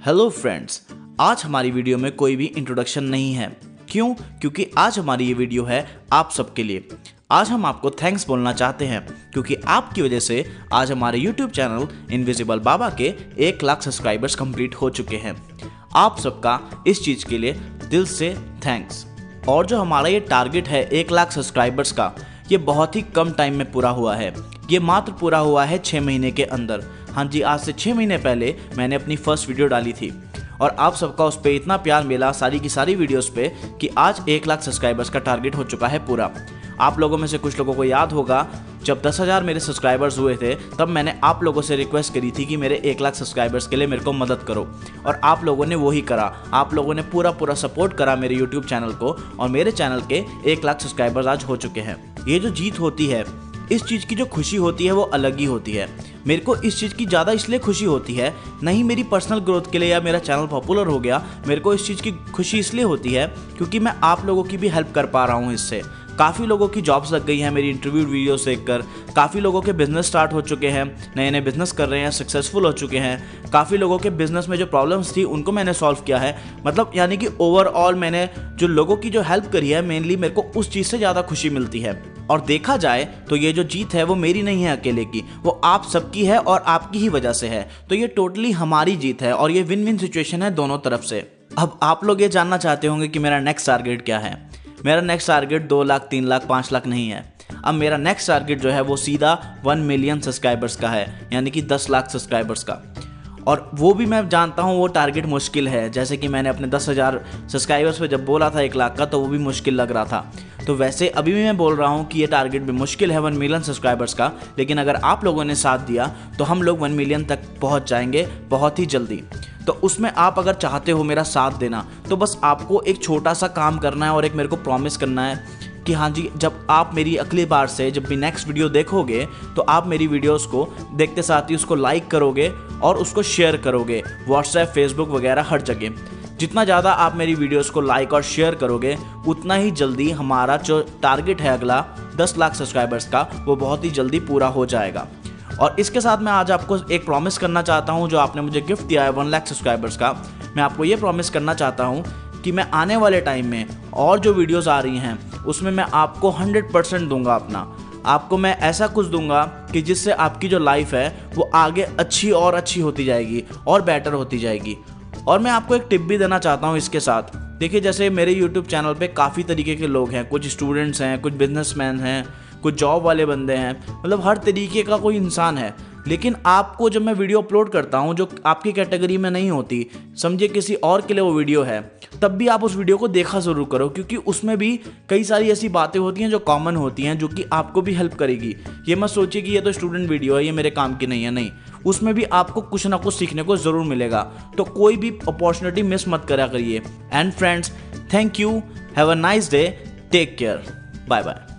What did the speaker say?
Hello friends, आज हमारी video में कोई भी इंट्रोडक्शन नहीं है। क्यों? क्योंकि आज हमारी ये वीडियो है आप सबके लिए। आज हम आपको थैंक्स बोलना चाहते हैं क्योंकि आपकी वजह से आज हमारे यूट्यूब चैनल इनविजिबल बाबा के 1 लाख सब्सक्राइबर्स कंप्लीट हो चुके हैं। आप सबका इस चीज़ के लिए दिल से थैंक्स। और जो हमारा ये टारगेट है 1 लाख सब्सक्राइबर्स का, ये बहुत ही कम टाइम में पूरा हुआ है। ये मात्र पूरा हुआ है 6 महीने के अंदर। हाँ जी, आज से 6 महीने पहले मैंने अपनी फर्स्ट वीडियो डाली थी और आप सबका उस पर इतना प्यार मिला सारी की सारी वीडियोस पे कि आज 1 लाख सब्सक्राइबर्स का टारगेट हो चुका है पूरा। आप लोगों में से कुछ लोगों को याद होगा, जब 10,000 मेरे सब्सक्राइबर्स हुए थे तब मैंने आप लोगों से रिक्वेस्ट करी थी कि मेरे 1 लाख सब्सक्राइबर्स के लिए मेरे को मदद करो, और आप लोगों ने वही करा। आप लोगों ने पूरा सपोर्ट करा मेरे यूट्यूब चैनल को और मेरे चैनल के 1 लाख सब्सक्राइबर्स आज हो चुके हैं। ये जो जीत होती है, इस चीज़ की जो खुशी होती है वो अलग ही होती है। मेरे को इस चीज़ की ज़्यादा इसलिए खुशी होती है, नहीं मेरी पर्सनल ग्रोथ के लिए या मेरा चैनल पॉपुलर हो गया, मेरे को इस चीज़ की खुशी इसलिए होती है क्योंकि मैं आप लोगों की भी हेल्प कर पा रहा हूँ। इससे काफ़ी लोगों की जॉब्स लग गई हैं मेरी इंटरव्यू वीडियोस देखकर। काफ़ी लोगों के बिजनेस स्टार्ट हो चुके हैं, नए नए बिजनेस कर रहे हैं, सक्सेसफुल हो चुके हैं। काफ़ी लोगों के बिजनेस में जो प्रॉब्लम्स थी उनको मैंने सॉल्व किया है। मतलब यानी कि ओवरऑल मैंने जो लोगों की जो हेल्प करी है, मेनली मेरे को उस चीज़ से ज़्यादा खुशी मिलती है। और देखा जाए तो ये जो जीत है वो मेरी नहीं है अकेले की, वो आप सबकी है और आपकी ही वजह से है। तो ये टोटली हमारी जीत है और ये विन विन सिचुएशन है दोनों तरफ से। अब आप लोग ये जानना चाहते होंगे कि मेरा नेक्स्ट टारगेट क्या है। मेरा नेक्स्ट टारगेट 2 लाख, 3 लाख, 5 लाख नहीं है। अब मेरा नेक्स्ट टारगेट जो है वो सीधा 1 मिलियन सब्सक्राइबर्स का है, यानी कि 10 लाख सब्सक्राइबर्स का। और वो भी मैं जानता हूँ वो टारगेट मुश्किल है। जैसे कि मैंने अपने 10,000 सब्सक्राइबर्स पे जब बोला था 1 लाख का, तो वो भी मुश्किल लग रहा था। तो वैसे अभी भी मैं बोल रहा हूँ कि ये टारगेट भी मुश्किल है 1 मिलियन सब्सक्राइबर्स का, लेकिन अगर आप लोगों ने साथ दिया तो हम लोग 1 मिलियन तक पहुँच जाएंगे बहुत ही जल्दी। तो उसमें आप अगर चाहते हो मेरा साथ देना, तो बस आपको एक छोटा सा काम करना है और एक मेरे को प्रॉमिस करना है कि हाँ जी, जब आप मेरी अगली बार से जब भी नेक्स्ट वीडियो देखोगे तो आप मेरी वीडियोस को देखते साथ ही उसको लाइक करोगे और उसको शेयर करोगे व्हाट्सएप, फेसबुक वगैरह हर जगह। जितना ज़्यादा आप मेरी वीडियोस को लाइक और शेयर करोगे, उतना ही जल्दी हमारा जो टारगेट है अगला 10 लाख सब्सक्राइबर्स का, वो बहुत ही जल्दी पूरा हो जाएगा। और इसके साथ मैं आज आपको एक प्रॉमिस करना चाहता हूँ, जो आपने मुझे गिफ्ट दिया है 1 लाख सब्सक्राइबर्स का। मैं आपको ये प्रॉमिस करना चाहता हूँ कि मैं आने वाले टाइम में और जो वीडियोस आ रही हैं उसमें मैं आपको 100% दूंगा अपना। आपको मैं ऐसा कुछ दूंगा कि जिससे आपकी जो लाइफ है वो आगे अच्छी और अच्छी होती जाएगी और बेटर होती जाएगी। और मैं आपको एक टिप भी देना चाहता हूँ इसके साथ। देखिए, जैसे मेरे यूट्यूब चैनल पे काफ़ी तरीके के लोग हैं, कुछ स्टूडेंट्स हैं, कुछ बिजनेसमैन हैं, कुछ जॉब वाले बंदे हैं, मतलब हर तरीके का कोई इंसान है। लेकिन आपको जब मैं वीडियो अपलोड करता हूँ जो आपकी कैटेगरी में नहीं होती, समझिए किसी और के लिए वो वीडियो है, तब भी आप उस वीडियो को देखा ज़रूर करो, क्योंकि उसमें भी कई सारी ऐसी बातें होती हैं जो कॉमन होती हैं, जो कि आपको भी हेल्प करेगी। ये मत सोचिए कि ये तो स्टूडेंट वीडियो है, ये मेरे काम की नहीं है। नहीं, उसमें भी आपको कुछ ना कुछ सीखने को ज़रूर मिलेगा। तो कोई भी अपॉर्चुनिटी मिस मत करा करिए। And friends, thank you, have a nice day, take care, bye bye.